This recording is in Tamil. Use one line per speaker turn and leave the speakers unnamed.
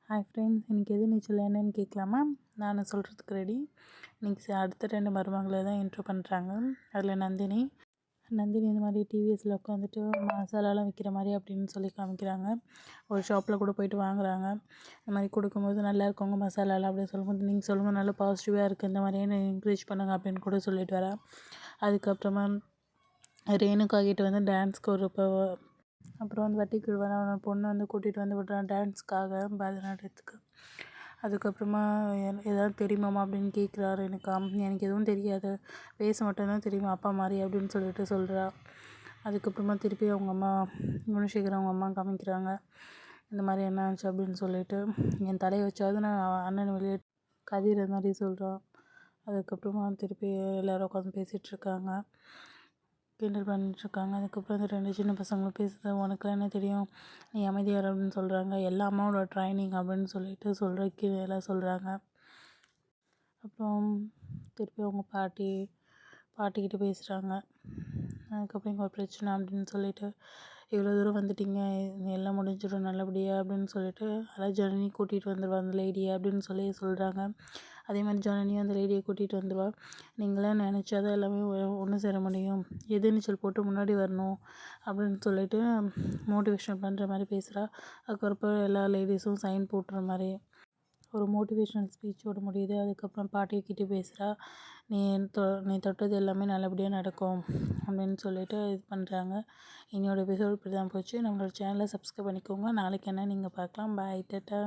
ஹாய் ஃப்ரெண்ட்ஸ், இன்றைக்கி எது நீச்சல் என்னன்னு கேட்கலாமா? நான் சொல்கிறதுக்கு ரெடி. இன்றைக்கி அடுத்த 2 மருமகளை தான் இன்ட்ரோ பண்ணுறாங்க. அதில் நந்தினி இந்த மாதிரி டிவிஎஸில் உட்காந்துட்டு மசாலாலாம் விற்கிற மாதிரி அப்படின்னு சொல்லி காமிக்கிறாங்க. ஒரு ஷாப்பில் கூட போயிட்டு வாங்குகிறாங்க. இந்த மாதிரி கொடுக்கும்போது நல்லா இருக்கவங்க மசாலாலாம் அப்படின்னு சொல்லும்போது, நீங்கள் சொல்லுங்கள் நல்லா பாசிட்டிவாக இருக்குது, இந்த மாதிரியே என்கரேஜ் பண்ணுங்கள் அப்படின்னு கூட சொல்லிட்டு வரேன். அதுக்கப்புறமா ரேணுகா கிட்ட வந்து டான்ஸ்க்கு அப்புறம் வந்து வட்டிக்கு விடுவான் பொண்ணு வந்து கூட்டிகிட்டு வந்து விடுறான் டான்ஸ்க்காக, பரதநாட்டியத்துக்கு. அதுக்கப்புறமா எதாவது தெரியுமாம்மா அப்படின்னு கேட்குறாரு. எனக்கு எதுவும் தெரியாது, பேச மட்டும்தான் தெரியும் அப்பா மாதிரி அப்படின்னு சொல்லிட்டு சொல்கிறா. அதுக்கப்புறமா திருப்பி அவங்க அம்மா குணசேகர் அவங்க அம்மா காமிக்கிறாங்க. இந்த மாதிரி என்ன ஆச்சு அப்படின்னு சொல்லிட்டு, என் தலையை வச்சாவது நான் அண்ணன் வெளியே கதிர் மாதிரி சொல்கிறான். அதுக்கப்புறமா திருப்பி எல்லோரும் உட்காந்து பேசிகிட்ருக்காங்க, கிண்டல் பண்ணிட்டுருக்காங்க. அதுக்கப்புறம் அந்த 2 சின்ன பசங்களும் பேசுது, உனக்குலாம் என்ன தெரியும், நீ அமைதியார் அப்படின்னு சொல்கிறாங்க. எல்லா அம்மாவோட ட்ரைனிங் அப்படின்னு சொல்லிட்டு சொல்கிறதுக்கு எல்லாம் சொல்கிறாங்க. அப்புறம் திருப்பி அவங்க பாட்டிக்கிட்ட பேசுகிறாங்க. அதுக்கப்புறம் இங்கே ஒரு பிரச்சனை அப்படின்னு சொல்லிட்டு, இவ்வளோ தூரம் வந்துட்டீங்க, எல்லாம் முடிஞ்சிடும் நல்லபடியாக அப்படின்னு சொல்லிட்டு, அதான் ஜனனி கூட்டிகிட்டு வந்துடுவா அந்த லேடியை அப்படின்னு சொல்கிறாங்க. அதே மாதிரி ஜனனியும் அந்த லேடியை கூட்டிகிட்டு வந்துடுவா. நீங்களாம் நினச்சாதான் எல்லாமே ஒன்று சேர முடியும், எதிர்நீச்சல் போட்டு முன்னாடி வரணும் அப்படின்னு சொல்லிட்டு மோட்டிவேஷன் பண்ணுற மாதிரி பேசுகிறா. அதுக்கப்புறம் எல்லா லேடிஸும் சைன் போட்டுற மாதிரி ஒரு மோட்டிவேஷ்னல் ஸ்பீச்சோடு முடியுது. அதுக்கப்புறம் பாட்டிக்கிட்ட பேசுகிறா, நீ தொட்டது எல்லாமே நல்லபடியாக நடக்கும் அப்படின்னு சொல்லிட்டு இது பண்ணுறாங்க. என்னோட எபிசோட் இப்படி தான் போச்சு. நம்மளோட சேனலை சப்ஸ்கிரைப் பண்ணிக்கோங்க. நாளைக்கு என்ன நீங்கள் பார்க்கலாம். பாய், டாட்டா.